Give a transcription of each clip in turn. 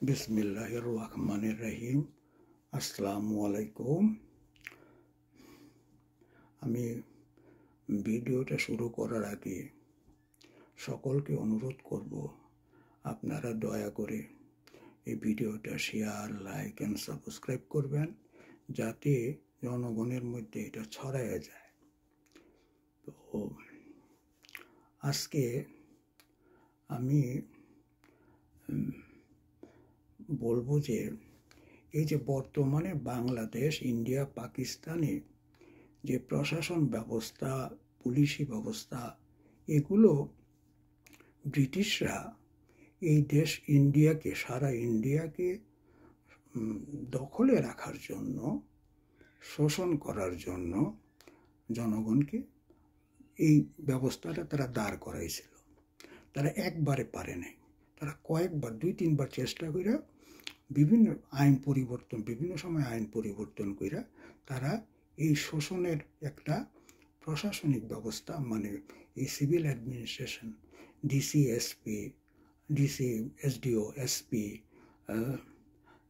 বিসমিল্লাহির রহমানির রহিম। আসসালামু আলাইকুম। আমি ভিডিওটা শুরু করার আগে সকলকে অনুরোধ করব, আপনারা দয়া করে এই ভিডিওটা শেয়ার, লাইক অ্যান্ড সাবস্ক্রাইব করবেন, যাতে জনগণের মধ্যে এটা ছড়ায় যায়। তো আজকে আমি বলবো যে এই যে বর্তমানে বাংলাদেশ, ইন্ডিয়া, পাকিস্তানে যে প্রশাসন ব্যবস্থা, পুলিশি ব্যবস্থা, এগুলো ব্রিটিশরা এই দেশ ইন্ডিয়াকে, সারা ইন্ডিয়াকে দখলে রাখার জন্য, শোষণ করার জন্য জনগণকে এই ব্যবস্থাটা তারা দাঁড় করাইছিল। তারা একবারে পারে নাই, তারা কয়েকবার, 2-3বার চেষ্টা করে বিভিন্ন সময় আইন পরিবর্তন করে তারা এই শোষণের একটা প্রশাসনিক ব্যবস্থা, মানে এই civil administration, DC, SDO, SP,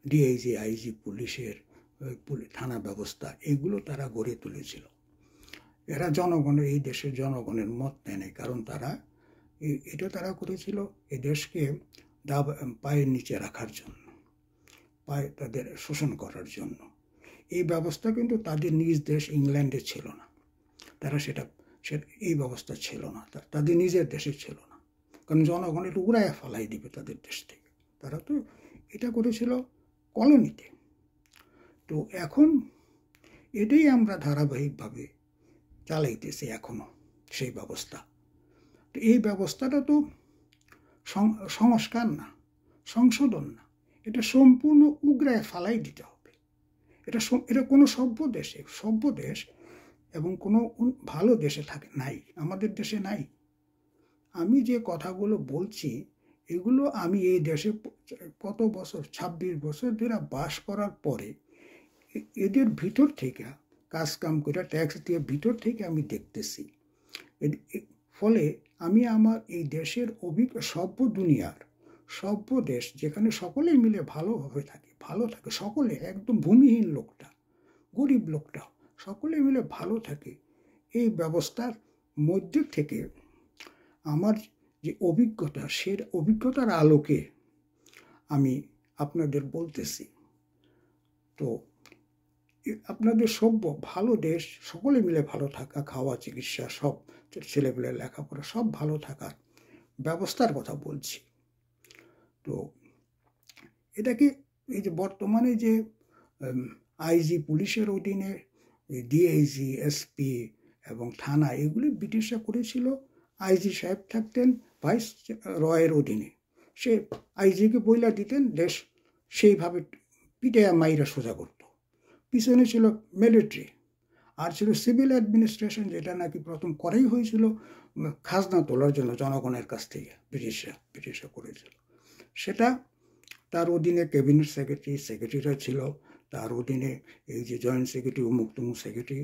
DIG, IG, পুলিশের থানা ব্যবস্থা, এগুলো তারা গড়ে তুলেছিল। এরা এই দেশের জনগণের মত নেয় নাই, কারণ এটা তারা করেছিল এই দেশকে পায়ের নিচে রাখার জন্য, তাদের শোষণ করার জন্য। এই ব্যবস্থা কিন্তু তাদের নিজ দেশ ইংল্যান্ডে ছিল না, এই ব্যবস্থা ছিল না, তাদের নিজের দেশে ছিল না, কারণ জনগণ এটা উড়াইয়া ফেলাই দিবে তাদের দেশ থেকে। তারা তো এটা করেছিল কলোনিতে। তো এখন এটাই আমরা ধারাবাহিকভাবে চালাইতেছি এখনো, সেই ব্যবস্থা। তো এই ব্যবস্থাটা তো সংস্কার না, সংশোধন না, এটা সম্পূর্ণ উগড়ায় ফালাই দিতে হবে। এটা কোনো সভ্য দেশ এবং কোনো ভালো দেশে নাই, আমাদের দেশে নাই। আমি যে কথাগুলো বলছি, এগুলো আমি এই দেশে কত বছর, 26 বছর ধরে বাস করার পরে এদের ভিতর থেকে কাজকাম করে, ট্যাক্স দিয়ে ভিতর থেকে আমি দেখতেছি। ফলে আমি আমার এই দেশের সভ্য দেশ, যেখানে সকলে মিলে ভালোভাবে থাকে, সকলে, একদম ভূমিহীন লোকটা, গরিব লোকটা, সকলে মিলে ভালো থাকে, এই ব্যবস্থার মধ্যে থেকে আমার যে অভিজ্ঞতা, সে অভিজ্ঞতার আলোকে আমি আপনাদের বলতেছি। তো আপনাদের ভালো দেশ, সকলে মিলে ভালো থাকা, খাওয়া, চিকিৎসা, সব ছেলেপেলের লেখাপড়া, সব ভালো থাকার ব্যবস্থার কথা বলছি। তো এটাকে এই যে বর্তমানে যে আইজি, পুলিশের অধীনে ডিআইজি, এসপি এবং থানা, এগুলি ব্রিটিশরা করেছিল। আইজি সাহেব থাকতেন ভাইস রয়ের অধীনে, সে আইজিকে বইলা দিতেন, দেশ সেইভাবে পিটাইয়া মাইরা সোজা করত। পিছনে ছিল মিলিটারি, আর ছিল সিভিল অ্যাডমিনিস্ট্রেশন, যেটা নাকি প্রথম করাই হয়েছিল খাজনা তোলার জন্য জনগণের কাছ থেকে, ব্রিটিশরা করেছিল সেটা। তার অধীনে ক্যাবিনেট সেক্রেটারিরা ছিল, তার অধীনে এই যে জয়েন্ট সেক্রেটারি, অমুক সেক্রেটারি,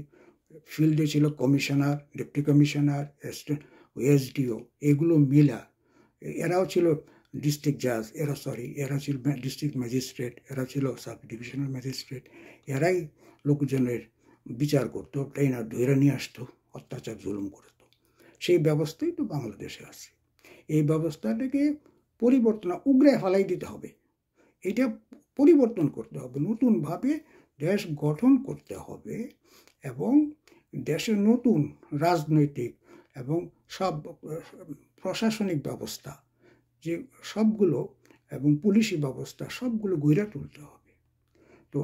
ফিল্ডে ছিল কমিশনার, ডেপুটি কমিশনার, এসডিও, এগুলো মিলা। এরাও ছিল ডিস্ট্রিক্ট জাজ, এরা ছিল ডিস্ট্রিক্ট ম্যাজিস্ট্রেট, এরা ছিল সাব ডিভিশনাল ম্যাজিস্ট্রেট। এরাই লোকজনের বিচার করতো, ট্রেনার ধরে নিয়ে আসতো, অত্যাচার জুলুম করতো। সেই ব্যবস্থাই তো বাংলাদেশে আছে। এই ব্যবস্থাটাকে উগড়ে ফেলাই দিতে হবে, এটা পরিবর্তন করতে হবে, নতুনভাবে দেশ গঠন করতে হবে, এবং দেশের নতুন রাজনৈতিক এবং সব প্রশাসনিক ব্যবস্থা, যে সবগুলো, এবং পুলিশি ব্যবস্থা, সবগুলো গড়ে তুলতে হবে। তো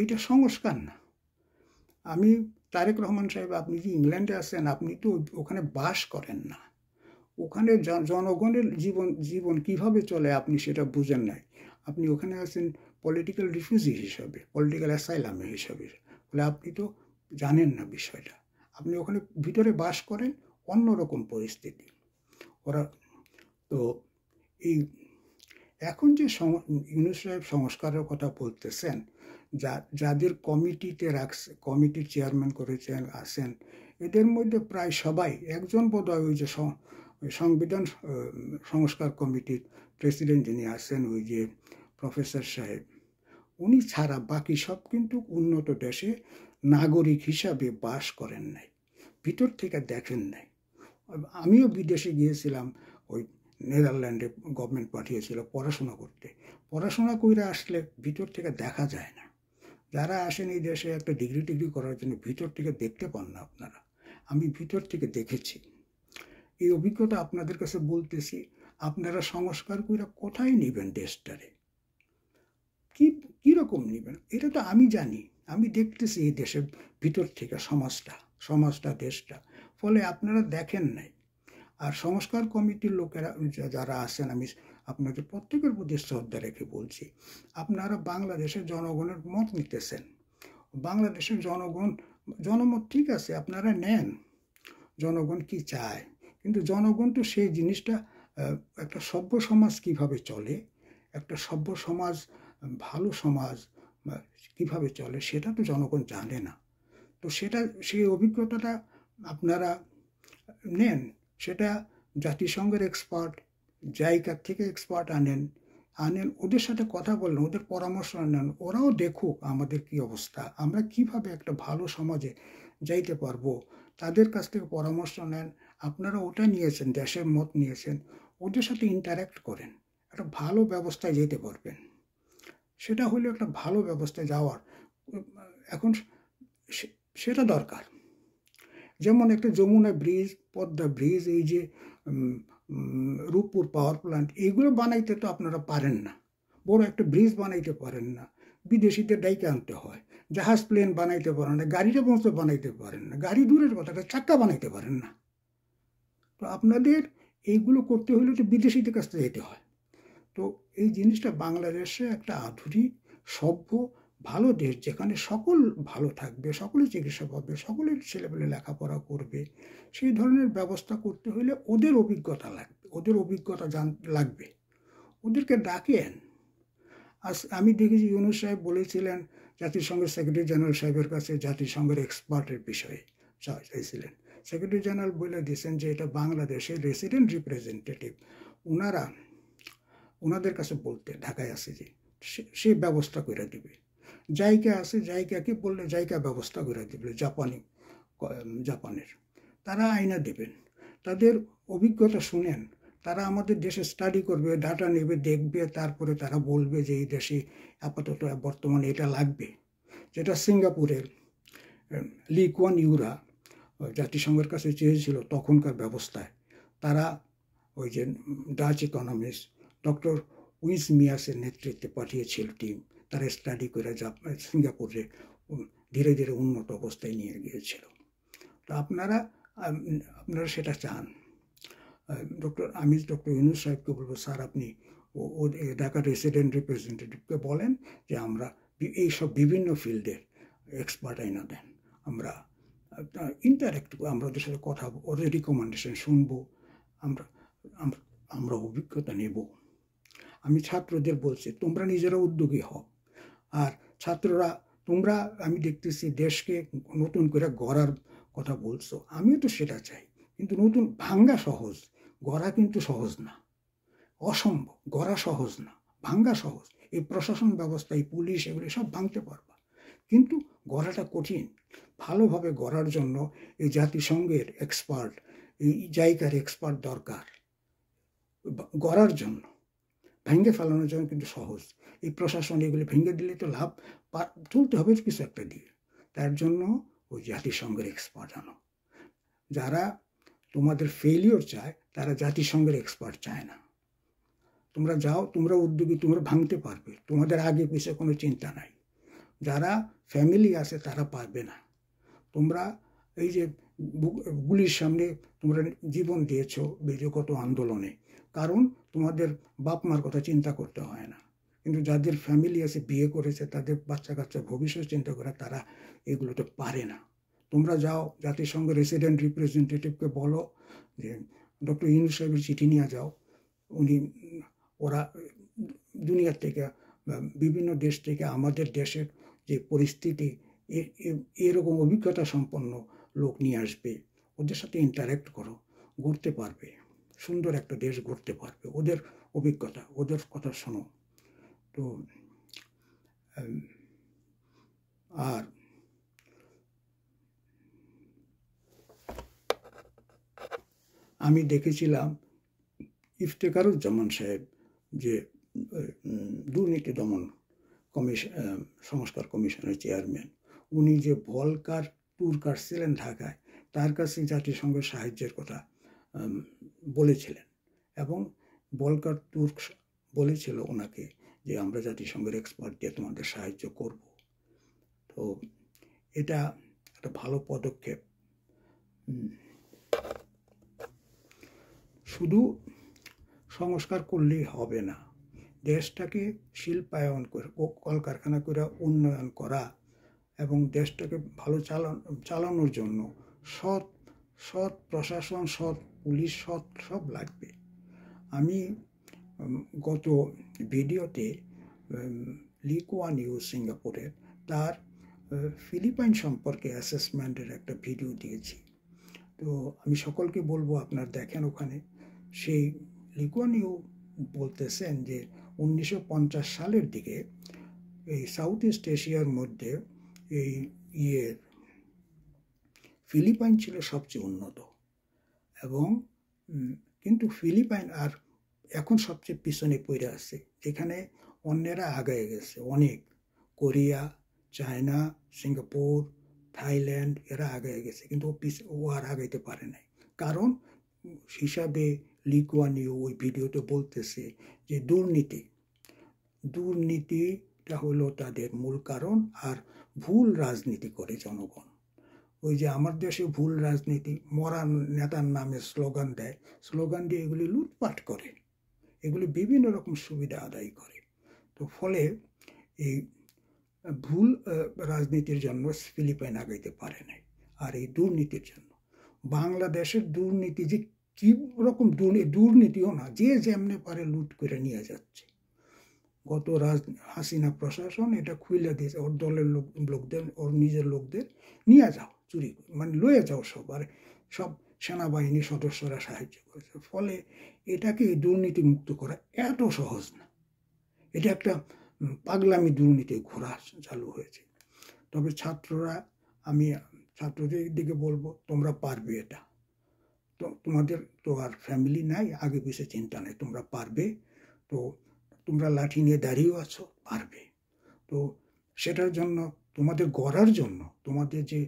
এইটা সংস্কার না। তারেক রহমান সাহেব, আপনি যে ইংল্যান্ডে আছেন, আপনি তো ওখানে বাস করেন না, ওখানে জনগণের জীবন কিভাবে চলে আপনি সেটা বুঝেন নাই। আপনি ওখানে আছেন পলিটিক্যাল রিফিউজি হিসাবে, পলিটিক্যাল অ্যাসাইলামে হিসাবে, বলে আপনি তো জানেন না বিষয়টা। আপনি ওখানে ভিতরে বাস করেন, অন্যরকম পরিস্থিতি ওরা। তো এখন যে ইউনূস সাহেব সংস্কারের কথা বলতেছেন, যাদের কমিটিতে কমিটির চেয়ারম্যান করেছেন, আছেন, এদের মধ্যে প্রায় সবাই, একজন বোধহয় ওই যে ওই সংবিধান সংস্কার কমিটির প্রেসিডেন্ট যিনি আছেন ওই যে প্রফেসর সাহেব, উনি ছাড়া বাকি সব কিন্তু উন্নত দেশে নাগরিক হিসাবে বাস করেন নাই, ভিতর থেকে দেখেন নাই। আমিও বিদেশে গিয়েছিলাম, ওই নেদারল্যান্ডে গভর্নমেন্ট পাঠিয়েছিল পড়াশোনা করতে। পড়াশোনা করে আসলে ভিতর থেকে দেখা যায় না। যারা আসেন এই দেশে একটা ডিগ্রি করার জন্য ভিতর থেকে দেখতে পান না আপনারা। আমি ভিতর থেকে দেখেছি, এই অভিজ্ঞতা আপনাদের কাছে বলতেছি। আপনারা সংস্কার করে কোথায় নেবেন দেশটারে, কীরকম নেবেন এটা তো আমি জানি, আমি দেখতেছি এই দেশের ভিতর থেকে সমাজটা দেশটা। ফলে আপনারা দেখেন নাই। আর সংস্কার কমিটির লোকেরা যারা আছেন, আমি আপনাদের প্রত্যেকের প্রতি শ্রদ্ধা রেখে বলছি, আপনারা বাংলাদেশের জনগণের মত নিতেছেন। বাংলাদেশের জনমত ঠিক আছে, আপনারা নেন, জনগণ কি চায়, কিন্তু জনগণ তো সেই জিনিসটা, একটা সভ্য সমাজ কিভাবে চলে, একটা সভ্য সমাজ, ভালো সমাজ কিভাবে চলে, সেটা তো জনগণ জানে না। তো সেই অভিজ্ঞতাটা আপনারা নেন, সেটা জাতিসংঘের এক্সপার্ট, জায়গা থেকে এক্সপার্ট আনেন, ওদের সাথে কথা বলেন, ওদের পরামর্শ নেন, ওরাও দেখুক আমাদের কি অবস্থা, আমরা কিভাবে একটা ভালো সমাজে যাইতে পারবো, তাদের কাছ থেকে পরামর্শ নেন। আপনারা ওটা নিয়েছেন, দেশের মত নিয়েছেন, ওদের সাথে ইন্টারাক্ট করেন, একটা ভালো ব্যবস্থায় যেতে পারবেন। সেটা হলো একটা ভালো ব্যবস্থায় যাওয়ার এখন সেটা দরকার। যেমন একটা যমুনা ব্রিজ, পদ্মা ব্রিজ, এই যে রূপপুর পাওয়ার প্ল্যান্ট, এইগুলো বানাইতে তো আপনারা পারেন না, বড় একটা ব্রিজ বানাইতে পারেন না, বিদেশিদের ডাইকে আনতে হয়। জাহাজ প্লেন বানাইতে পারেন না, গাড়িটা পর্যন্ত বানাইতে পারেন না, গাড়ি দূরের কথা, চাক্কা বানাইতে পারেন না। তো আপনাদের এইগুলো করতে হলে তো বিদেশিদের কাছ থেকে যেতে হয়। তো এই জিনিসটা বাংলাদেশে একটা আধুনিক সভ্য ভালো দেশ, যেখানে সকল ভালো থাকবে, সকলে চিকিৎসা পাবে, সকলের ছেলেপেলে লেখাপড়া করবে, সেই ধরনের ব্যবস্থা করতে হলে ওদের অভিজ্ঞতা লাগবে, লাগবে, ওদেরকে ডাকেন। আজ আমি দেখেছি ইউনূস সাহেব বলেছিলেন জাতিসংঘের সেক্রেটারি জেনারেল সাহেবের কাছে জাতিসংঘের এক্সপার্টের বিষয়ে চাইছিলেন। সেক্রেটারি জেনারেল বলে দিয়েছেন যে এটা বাংলাদেশের রেসিডেন্ট রিপ্রেজেন্টেটিভ, ওনাদের কাছে বলতে, ঢাকায় আছে যে সে ব্যবস্থা করে দিবে। জায়গাকে বললে জায়গা ব্যবস্থা করে দেবে, জাপানের তারা আইনা দেবেন, তাদের অভিজ্ঞতা শুনেন, তারা আমাদের দেশে স্টাডি করবে, ডাটা নেবে, দেখবে, তারপরে তারা বলবে যে এই দেশে আপাতত বর্তমানে এটা লাগবে। যেটা সিঙ্গাপুরের লি কুয়ান ইউরা জাতিসংঘের কাছে চেয়েছিল তখনকার ব্যবস্থায়, তারা ওই যে ডাচ ইকোনমিস্ট ডক্টর উইস মিয়াসের নেতৃত্বে পাঠিয়েছিল টিম, তারা স্টাডি করে সিঙ্গাপুরে ধীরে ধীরে উন্নত অবস্থায় নিয়ে গিয়েছিল। তো আপনারা সেটা চান। আমি ডক্টর ইউনূস সাহেবকে বলবো, স্যার আপনি ঢাকা রেসিডেন্ট রিপ্রেজেন্টেটিভকে বলেন যে আমরা এইসব বিভিন্ন ফিল্ডের এক্সপার্ট আইনা দেন, আমরা ইন্টারেক্ট, আমরা ওদের সাথে কথা, ওদের রিকমেন্ডেশন শুনবো, আমরা অভিজ্ঞতা নেব। আমি ছাত্রদের বলছি, তোমরা নিজেরা উদ্যোগী হও। আর ছাত্ররা, তোমরা, আমি দেখতেছি দেশকে নতুন করে গড়ার কথা বলছো, আমিও তো সেটা চাই, কিন্তু নতুন ভাঙ্গা সহজ, গড়া কিন্তু সহজ না, অসম্ভব। গড়া সহজ না, ভাঙ্গা সহজ। এই প্রশাসন ব্যবস্থা, এই পুলিশ, এগুলি সব ভাঙতে পারবা, কিন্তু গড়াটা কঠিন। ভালোভাবে গড়ার জন্য এই জাতিসংঘের এক্সপার্ট, এই জায়গার এক্সপার্ট দরকার গড়ার জন্য। ভেঙে ফেলানোর জন্য কিন্তু সহজ, এই প্রশাসন এগুলি ভেঙে দিলে তো লাভ, চলতে হবে কিছু একটা দিয়ে। তার জন্য ওই জাতিসংঘের এক্সপার্ট আনো। যারা তোমাদের ফেলিওর চায় তারা জাতিসংঘের এক্সপার্ট চায় না। তোমরা যাও, তোমরা উদ্যোগী, তোমরা ভাঙতে পারবে, তোমাদের আগে পিছিয়ে কোনো চিন্তা নাই। যারা ফ্যামিলি আছে তারা পারবে না। তোমরা এই যে গুলির সামনে তোমরা জীবন দিয়েছো বিজয়গত আন্দোলনে, কারণ তোমাদের বাপ মার কথা চিন্তা করতে হয় না। কিন্তু যাদের ফ্যামিলি আছে, বিয়ে করেছে, তাদের বাচ্চা কাচ্চা ভবিষ্যৎ চিন্তা করে, তারা এগুলোতে পারে না। তোমরা যাও, জাতিসংঘের রেসিডেন্ট রিপ্রেজেন্টেটিভকে বলো যে ডক্টর ইউনূস সাহেবের চিঠি নিয়ে যাও। ওরা দুনিয়ার থেকে, বিভিন্ন দেশ থেকে আমাদের দেশের যে পরিস্থিতি, এরকম অভিজ্ঞতা সম্পন্ন লোক নিয়ে আসবে, ওদের সাথে ইন্টারেক্ট করো, গড়তে পারবে। সুন্দর একটা দেশ গড়তে পারবে। ওদের অভিজ্ঞতা, ওদের কথা শোনো। তো আর আমি দেখেছিলাম ইফতেখারুজ্জামান সাহেব, যে দুর্নীতি দমন সংস্কার কমিশনের চেয়ারম্যান, উনি যে ভলকার ট্যুর কাটছিলেন ঢাকায়, তার কাছে জাতিসংঘের সাহায্যের কথা বলেছিলেন, এবং ভলকার ট্যুর বলেছিল ওনাকে যে আমরা জাতিসংঘের এক্সপার্ট দিয়ে তোমাদের সাহায্য করব। তো এটা একটা ভালো পদক্ষেপ। শুধু সংস্কার করলেই হবে না, দেশটাকে শিল্পায়ন করে, কলকারখানা করে উন্নয়ন করা এবং দেশটাকে ভালো চালানোর জন্য সৎ প্রশাসন, সৎ পুলিশ, সব লাগবে। আমি গত ভিডিওতে লি কুয়ান ইউ সিঙ্গাপুরের তার ফিলিপাইন সম্পর্কে অ্যাসেসমেন্টের একটা ভিডিও দিয়েছি। তো আমি সকলকে বলবো আপনার দেখেন ওখানে। সেই লি কুয়ান ইউ বলতেছেন যে 1950 সালের দিকে এই সাউথ ইস্ট এশিয়ার মধ্যে এই ফিলিপাইন ছিল সবচেয়ে উন্নত, এবং কিন্তু ফিলিপাইন আর এখন সবচেয়ে পিছনে পড়ে আছে, যেখানে অন্যেরা আগায় গেছে অনেক। কোরিয়া, চায়না, সিঙ্গাপুর, থাইল্যান্ড এরা আগায় গেছে, কিন্তু ও আর আগাইতে পারে নাই। কারণ হিসাবে লি কুয়ান ইউ ওই ভিডিওতে বলতেছে যে দুর্নীতিটা হলো তাদের মূল কারণ, আর ভুল রাজনীতি করে জনগণ। ওই যে আমার দেশে ভুল রাজনীতি, মরা নেতার নামে স্লোগান দিয়ে এগুলি লুটপাট করে, এগুলি বিভিন্ন রকম সুবিধা আদায় করে। তো ফলে এই ভুল রাজনীতির জন্য ফিলিপাইন আগাইতে পারে নাই। আর এই দুর্নীতির জন্য বাংলাদেশের দুর্নীতি যে কি রকম দুর্নীতিও না, যে যেমনে পারে লুট করে নিয়ে যাচ্ছে। গত হাসিনা প্রশাসন এটা খুলে দিয়েছে, ওর দলের লোকদের, ওর নিজের লোকদের নিয়ে যাও, চুরি মানে লয়ে যাও সব, আর সব সেনাবাহিনী সদস্যরা সাহায্য করেছে। ফলে এটাকে দুর্নীতি মুক্ত করা এত সহজ না, এটা একটা পাগলামি দুর্নীতি ঘোরা চালু হয়েছে। তবে আমি ছাত্রদের দিকে বলবো, তোমরা পারবে এটা। তো তোমাদের তো আর ফ্যামিলি নাই, আগে পিছিয়ে চিন্তা নেই, তোমরা পারবে। তো তোমরা লাঠি নিয়ে দাঁড়িয়েও আছো, পারবে। তো সেটার জন্য তোমাদের গড়ার জন্য তোমাদের যে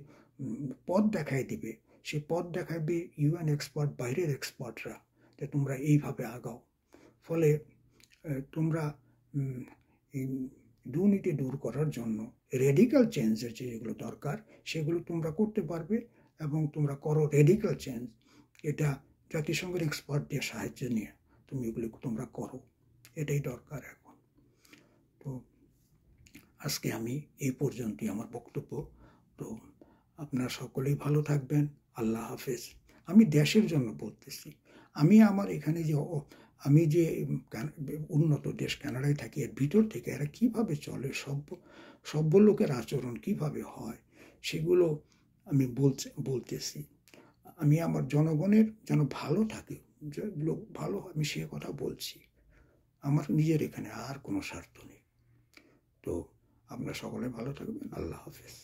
পথ দেখাই দিবে, সে পথ দেখাবে ইউএন এক্সপার্ট, বাইরের এক্সপার্টরা, যে তোমরা এইভাবে আগাও। ফলে তোমরা এই দুর্নীতি দূর করার জন্য রেডিক্যাল চেঞ্জের যেগুলো দরকার সেগুলো তোমরা করতে পারবে, এবং তোমরা করো রেডিক্যাল চেঞ্জ। এটা জাতিসংঘের এক্সপার্ট দিয়ে সাহায্য নিয়ে তুমি এগুলো তোমরা করো, এটাই দরকার এখন। তো আজকে আমি এই পর্যন্তই আমার বক্তব্য। তো আপনারা সকলেই ভালো থাকবেন। আল্লাহ হাফেজ। আমি দেশের জন্য বলতেছি, আমি আমার এখানে যে আমি যে উন্নত দেশ কানাডায় থাকি, এর ভিতর থেকে এরা কীভাবে চলে, সভ্য লোকের আচরণ কিভাবে হয়, সেগুলো আমি বলতেছি। আমি আমার জনগণের যেন ভালো থাকে, যে লোক ভালো, আমি সে কথা বলছি। আমার নিজের এখানে আর কোনো স্বার্থ নেই। তো আপনারা সকলে ভালো থাকবেন। আল্লাহ হাফেজ।